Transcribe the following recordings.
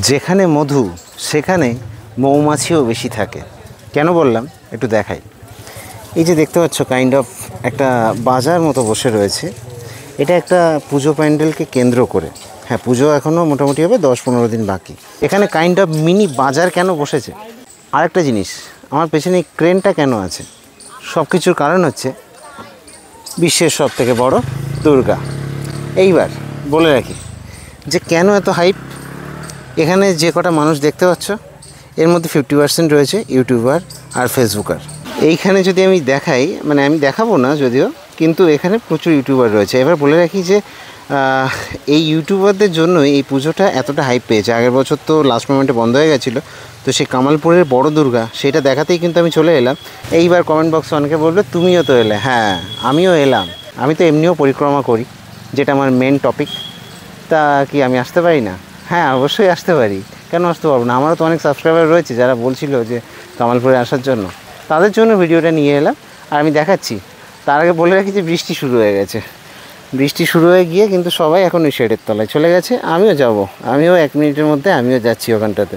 যেখানে মধু সেখানে মৌমাছিও বেশি থাকে। কেন বললাম একটু দেখাই। এই যে দেখতে পাচ্ছ কাইন্ড অফ একটা বাজার মতো বসে রয়েছে। এটা একটা পুজো প্যান্ডেলকে কেন্দ্র করে। হ্যাঁ, পুজো এখনও মোটামুটি হবে 10-15 দিন বাকি। এখানে কাইন্ড অফ মিনি বাজার কেন বসেছে, আরেকটা জিনিস, আমার পেছনে ক্রেনটা কেন আছে, সব কিছুর কারণ হচ্ছে বিশ্বের সব থেকে বড় দুর্গা। এইবার বলে রাখি যে কেন এত হাইপ। এখানে যে কটা মানুষ দেখতে পাচ্ছ এর মধ্যে 50% রয়েছে ইউটিউবার আর ফেসবুকার। এইখানে যদি আমি দেখাই, মানে আমি দেখাবো না যদিও, কিন্তু এখানে প্রচুর ইউটিউবার রয়েছে। এবার বলে রাখি যে এই ইউটিউবারদের জন্য এই পুজোটা এতটা হাইপ পেয়েছে। আগের বছর তো লাস্ট মোমেন্টে বন্ধ হয়ে গেছিলো, তো সেই কামালপুরের বড় দুর্গা সেটা দেখাতেই কিন্তু আমি চলে এলাম। এইবার কমেন্ট বক্সে অনেকে বলবে তুমিও তো এলে। হ্যাঁ, আমিও এলাম। আমি তো এমনিও পরিক্রমা করি, যেটা আমার মেন টপিক। তা কি আমি আসতে পারি না? হ্যাঁ, অবশ্যই আসতে পারি। কেন আসতে পারবো না? আমারও তো অনেক সাবস্ক্রাইবার রয়েছে যারা বলছিল যে কামালপুরে আসার জন্য। তাদের জন্য ভিডিওটা নিয়ে এলাম আর আমি দেখাচ্ছি। তার আগে বলে রাখি যে বৃষ্টি শুরু হয়ে গেছে। বৃষ্টি শুরু হয়ে গিয়ে কিন্তু সবাই এখন ওই শেডের তলায় চলে গেছে। আমিও যাব, আমিও 1 মিনিটের মধ্যে আমিও যাচ্ছি ওখানটাতে।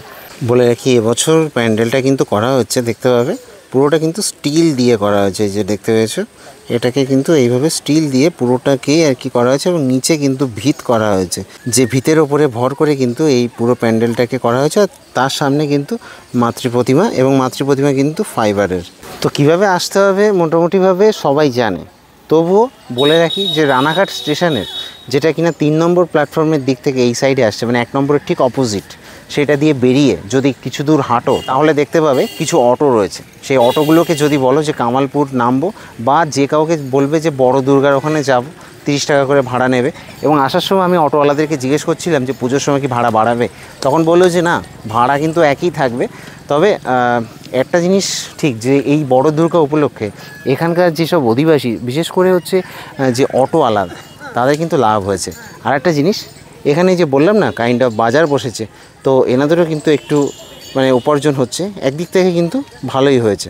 বলে রাখি এবছর প্যান্ডেলটা কিন্তু করা হচ্ছে, দেখতে পাবে পুরোটা কিন্তু স্টিল দিয়ে করা হয়েছে। এই যে দেখতে পেয়েছো, এটাকে কিন্তু এইভাবে স্টিল দিয়ে পুরোটাকেই আর কি করা হয়েছে এবং নিচে কিন্তু ভিত করা হয়েছে, যে ভিতের ওপরে ভর করে কিন্তু এই পুরো প্যান্ডেলটাকে করা হয়েছে। আর তার সামনে কিন্তু মাতৃপ্রতিমা, এবং মাতৃপ্রতিমা কিন্তু ফাইবারের। তো কিভাবে আসতে হবে মোটামুটিভাবে সবাই জানে, তবুও বলে রাখি যে রানাঘাট স্টেশনের, যেটা কিনা 3 নম্বর প্ল্যাটফর্মের দিক থেকে এই সাইডে আসছে, মানে 1 নম্বরের ঠিক অপোজিট, সেটা দিয়ে বেরিয়ে যদি কিছু দূর হাঁটো তাহলে দেখতে পাবে কিছু অটো রয়েছে। সেই অটোগুলোকে যদি বলো যে কামালপুর নামবো, বা যে কাউকে বলবে যে বড় দুর্গার ওখানে যাব, 30 টাকা করে ভাড়া নেবে। এবং আসার সময় আমি অটোওয়ালাদেরকে জিজ্ঞেস করছিলাম যে পুজোর সময় কি ভাড়া বাড়াবে, তখন বললো যে না, ভাড়া কিন্তু একই থাকবে। তবে একটা জিনিস ঠিক, যে এই বড় দুর্গা উপলক্ষে এখানকার যেসব অধিবাসী, বিশেষ করে হচ্ছে যে অটোওয়ালা, তাদের কিন্তু লাভ হয়েছে। আর একটা জিনিস, এখানে যে বললাম না কাইন্ড অফ বাজার বসেছে, তো এনাদেরও কিন্তু একটু মানে উপার্জন হচ্ছে, একদিক থেকে কিন্তু ভালোই হয়েছে।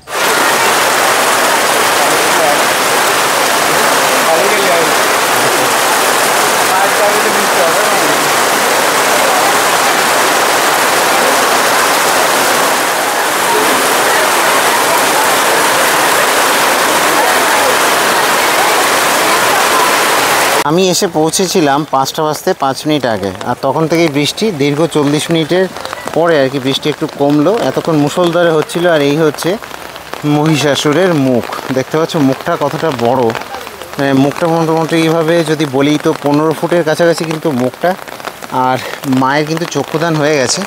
আমি এসে পৌঁছেছিলাম 5টা বাজতে 5 মিনিট আগে, আর তখন থেকেই বৃষ্টি দীর্ঘ 40 মিনিটের পরে আর কি বৃষ্টি একটু কমলো। এতক্ষণ মুষলধারে হচ্ছিল। আর এই হচ্ছে মহিষাসুরের মুখ, দেখতে পাচ্ছ মুখটা কতটা বড়। মুখটা মোটামুটি এইভাবে যদি বলি তো 15 ফুটের কাছাকাছি কিন্তু মুখটা। আর মায়ের কিন্তু চক্ষুদান হয়ে গেছে।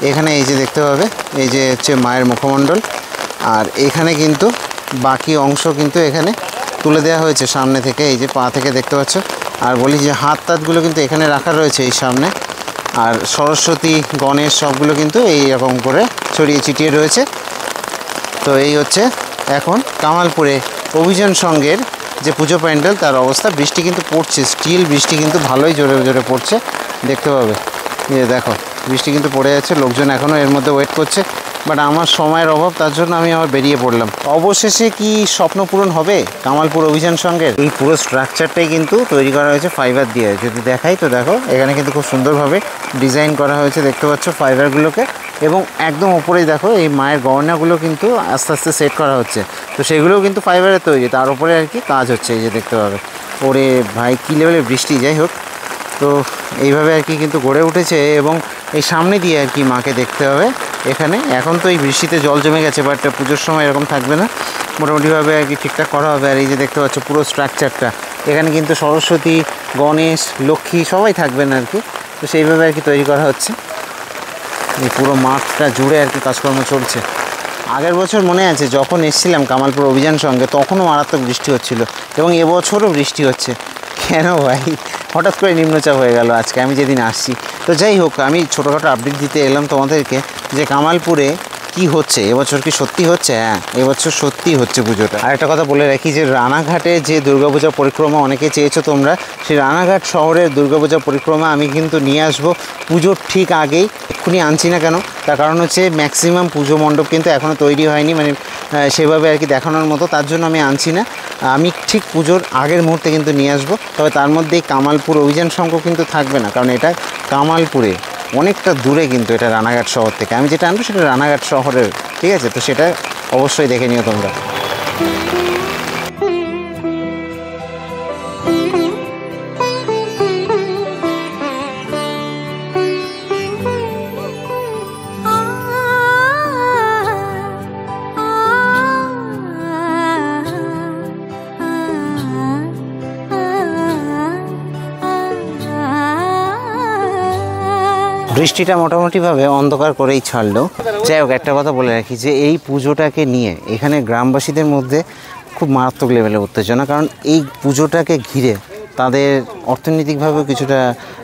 এখানে এই যে দেখতে পাবে, এই যে হচ্ছে মায়ের মুখমণ্ডল, আর এখানে কিন্তু বাকি অংশ কিন্তু এখানে তুলে দেওয়া হয়েছে সামনে থেকে, এই যে পা থেকে দেখতে পাচ্ছ। আর বলি যে হাত তাতগুলো কিন্তু এখানে রাখা রয়েছে এই সামনে। আর সরস্বতী, গণেশ সবগুলো কিন্তু এই রকম করে ছড়িয়ে ছিটিয়ে রয়েছে। তো এই হচ্ছে এখন কামালপুরে অভিযান সংঘের যে পুজো প্যান্ডেল, তার অবস্থা। বৃষ্টি কিন্তু পড়ছে, স্টিল বৃষ্টি কিন্তু ভালোই জোরে জোরে পড়ছে, দেখতে পাবে। এই দেখো বৃষ্টি কিন্তু পড়ে যাচ্ছে, লোকজন এখনও এর মধ্যে ওয়েট করছে। বাট আমার সময়ের অভাব, তার জন্য আমি আবার বেরিয়ে পড়লাম। অবশেষে কি স্বপ্ন পূরণ হবে কামালপুর অভিযান সংঘের? এই পুরো স্ট্রাকচারটাই কিন্তু তৈরি করা হয়েছে ফাইবার দিয়ে। যদি দেখাই তো দেখো, এখানে কিন্তু খুব সুন্দরভাবে ডিজাইন করা হয়েছে, দেখতে পাচ্ছ ফাইবারগুলোকে। এবং একদম ওপরেই দেখো এই মায়ের গহনাগুলো কিন্তু আস্তে আস্তে সেট করা হচ্ছে, তো সেগুলোও কিন্তু ফাইবারের তৈরি, তার উপরে আর কি কাজ হচ্ছে। এই যে দেখতে পাবে, ওরে ভাই কী লেভেলের বৃষ্টি। যাই হোক, তো এইভাবে আর কি কিন্তু গড়ে উঠেছে। এবং এই সামনে দিয়ে আর কি মাকে দেখতে হবে এখানে। এখন তো এই বৃষ্টিতে জল জমে গেছে, বাট পুজোর সময় এরকম থাকবে না, মোটামুটিভাবে আর কি ঠিকঠাক করা হবে। আর এই যে দেখতে পাচ্ছ পুরো স্ট্রাকচারটা, এখানে কিন্তু সরস্বতী, গণেশ, লক্ষ্মী সবাই থাকবেন আর কি। তো সেইভাবে আর কি তৈরি করা হচ্ছে। এই পুরো মাঠটা জুড়ে আর কি কাজকর্ম চলছে। আগের বছর মনে আছে যখন এসেছিলাম কামালপুর অভিযান সঙ্গে, তখনও মারাত্মক বৃষ্টি হচ্ছিল, এবং এবছরও বৃষ্টি হচ্ছে। কেন ভাই, হঠাৎ করে নিম্নচাপ হয়ে গেল আজকে আমি যেদিন আসছি। তো যাই হোক, আমি ছোটোখাটো আপডেট দিতে এলাম তোমাদেরকে যে কামালপুরে কি হচ্ছে এবছর, কি সত্যি হচ্ছে? হ্যাঁ, এবছর সত্যি হচ্ছে পুজোটা। আর একটা কথা বলে রাখি যে রানাঘাটে যে দুর্গাপূজা পরিক্রমা অনেকে চেয়েছো তোমরা, সেই রানাঘাট শহরের দুর্গাপূজা পরিক্রমা আমি কিন্তু নিয়ে আসবো পুজোর ঠিক আগেই। এক্ষুনি আনছি না কেন, তার কারণ হচ্ছে ম্যাক্সিমাম পুজো মণ্ডপ কিন্তু এখনও তৈরি হয়নি, মানে সেভাবে আর কি দেখানোর মতো, তার জন্য আমি আনছি না। আমি ঠিক পুজোর আগের মুহূর্তে কিন্তু নিয়ে আসবো। তবে তার মধ্যে কামালপুর অভিযান সংঘ কিন্তু থাকবে না, কারণ এটা কামালপুরে অনেকটা দূরে কিন্তু এটা রানাঘাট শহর থেকে। আমি যেটা আনবো সেটা রানাঘাট শহরের, ঠিক আছে? তো সেটা অবশ্যই দেখে নিও তোমরা। বৃষ্টিটা মোটামুটিভাবে অন্ধকার করেই ছাড়লো। যাই হোক, একটা কথা বলে রাখি যে এই পুজোটাকে নিয়ে এখানে গ্রামবাসীদের মধ্যে খুব মারাত্মক লেভেলের উত্তেজনা, কারণ এই পুজোটাকে ঘিরে তাদের অর্থনৈতিকভাবেও কিছুটা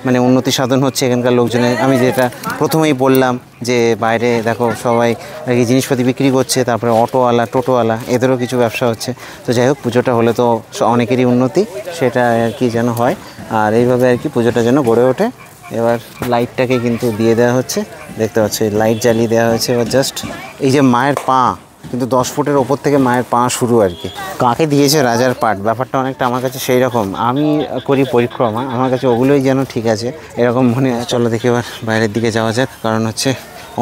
মানে উন্নতি সাধন হচ্ছে এখানকার লোকজনের। আমি যেটা প্রথমেই বললাম যে বাইরে দেখো সবাই আর কি জিনিসপাতি বিক্রি করছে, তারপরে অটোওয়ালা টোটোওয়ালা এদেরও কিছু ব্যবসা হচ্ছে। তো যাই হোক, পুজোটা হলে তো অনেকেরই উন্নতি, সেটা আর কি যেন হয়, আর এইভাবে আর কি পুজোটা যেন গড়ে ওঠে। এবার লাইটটাকে কিন্তু দিয়ে দেওয়া হচ্ছে, দেখতে পাচ্ছ লাইট জ্বালিয়ে দেওয়া হয়েছে। এবার জাস্ট এই যে মায়ের পা কিন্তু 10 ফুটের ওপর থেকে মায়ের পা শুরু আর কি। কাকে দিয়েছে রাজার পাট, ব্যাপারটা অনেকটা আমার কাছে সেই রকম। আমি করি পরিক্রমা, আমার কাছে ওগুলোই যেন ঠিক আছে এরকম মনে হয়। চলো দেখি এবার বাইরের দিকে যাওয়া যাক, কারণ হচ্ছে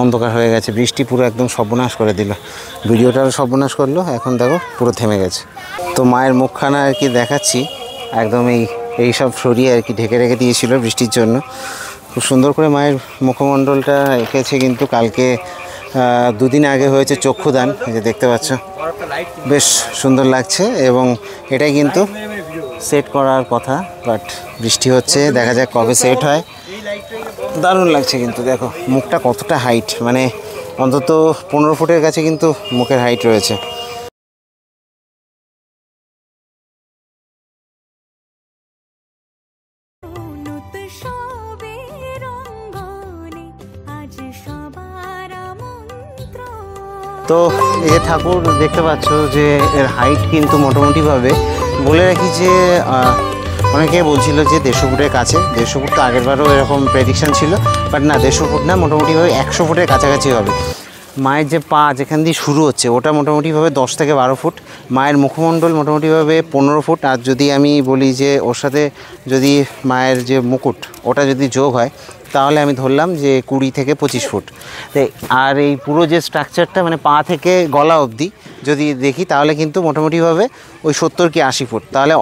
অন্ধকার হয়ে গেছে, বৃষ্টি পুরো একদম সর্বনাশ করে দিল, ভিডিওটাও সর্বনাশ করলো। এখন দেখো পুরো থেমে গেছে। তো মায়ের মুখখানা আর কি দেখাচ্ছি, একদম এই সব সরিয়ে আর কি ঢেকে রেখে দিয়েছিল বৃষ্টির জন্য। খুব সুন্দর করে মায়ের মুখমণ্ডলটা এঁকেছে, কিন্তু কালকে 2 দিন আগে হয়েছে চক্ষুদান, এই যে দেখতে পাচ্ছ, বেশ সুন্দর লাগছে। এবং এটাই কিন্তু সেট করার কথা, বাট বৃষ্টি হচ্ছে, দেখা যাক কবে সেট হয়। দারুণ লাগছে কিন্তু, দেখো মুখটা কতটা হাইট, মানে অন্তত 15 ফুটের কাছে কিন্তু মুখের হাইট রয়েছে। তো এই যে ঠাকুর দেখতে পাচ্ছ যে এর হাইট কিন্তু মোটামুটিভাবে বলে রাখি যে অনেকে বলছিল যে 150 ফুটের কাছে। 150 ফুট তো আগেরবারও এরকম প্রেডিকশান ছিল, বাট না 150 ফুট না, মোটামুটিভাবে 100 ফুটের কাছাকাছি হবে। মায়ের যে পা যেখান দিয়ে শুরু হচ্ছে ওটা মোটামুটিভাবে 10 থেকে 12 ফুট, মায়ের মুখমণ্ডল মোটামুটিভাবে 15 ফুট, আর যদি আমি বলি যে ওর সাথে যদি মায়ের যে মুকুট ওটা যদি যোগ হয় তাহলে আমি ধরলাম যে 20 থেকে 25 ফুট। আর এই পুরো যে স্ট্রাকচারটা মানে পা থেকে গলা অবধি যদি দেখি তাহলে কিন্তু মোটামুটিভাবে ওই 70 কি 80 ফুট। তাহলে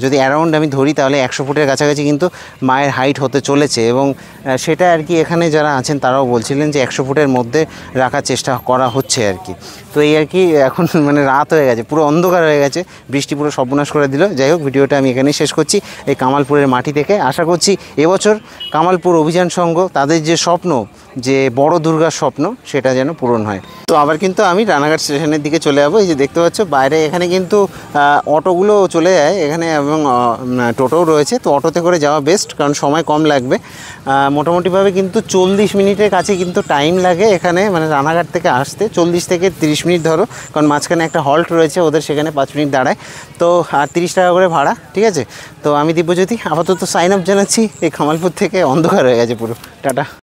যদি অ্যারাউন্ড আমি ধরি তাহলে 100 ফুটের কাছাকাছি কিন্তু মায়ের হাইট হতে চলেছে। এবং সেটা আর কি এখানে যারা আছেন তারাও বলছিলেন যে 100 ফুটের মধ্যে রাখার চেষ্টা করা হচ্ছে আর কি। তো এই আর কি, এখন মানে রাত হয়ে গেছে, পুরো অন্ধকার হয়ে গেছে, বৃষ্টি পুরো সর্বনাশ করে দিল। যাই হোক, ভিডিওটা আমি এখানেই শেষ করছি এই কামালপুরের মাটি থেকে। আশা করছি এবছর কামালপুর অভিযান সংঘ তাদের যে স্বপ্ন, যে বড় দুর্গার স্বপ্ন, সেটা যেন পূরণ হয়। তো আবার কিন্তু আমি রানাঘাট স্টেশনের দিকে চলে যাবো। এই যে দেখতে পাচ্ছ বাইরে এখানে কিন্তু অটোগুলো চলে যায় এখানে, এবং টোটোও রয়েছে। তো অটোতে করে যাওয়া বেস্ট, কারণ সময় কম লাগবে। মোটামুটিভাবে কিন্তু 40 মিনিটের কাছে কিন্তু টাইম লাগে এখানে, মানে রানাঘাট থেকে আসতে 40 থেকে 30 মিনিট ধরো, কারণ মাঝখানে একটা হল্ট রয়েছে ওদের, সেখানে 5 মিনিট দাঁড়ায়। তো আর 30 টাকা করে ভাড়া, ঠিক আছে। তো আমি দিব্যজ্যোতি আপাতত সাইন আপ জানাচ্ছি এই কামালপুর থেকে। অন্ধকার হয়ে গেছে পুরো, টাটা।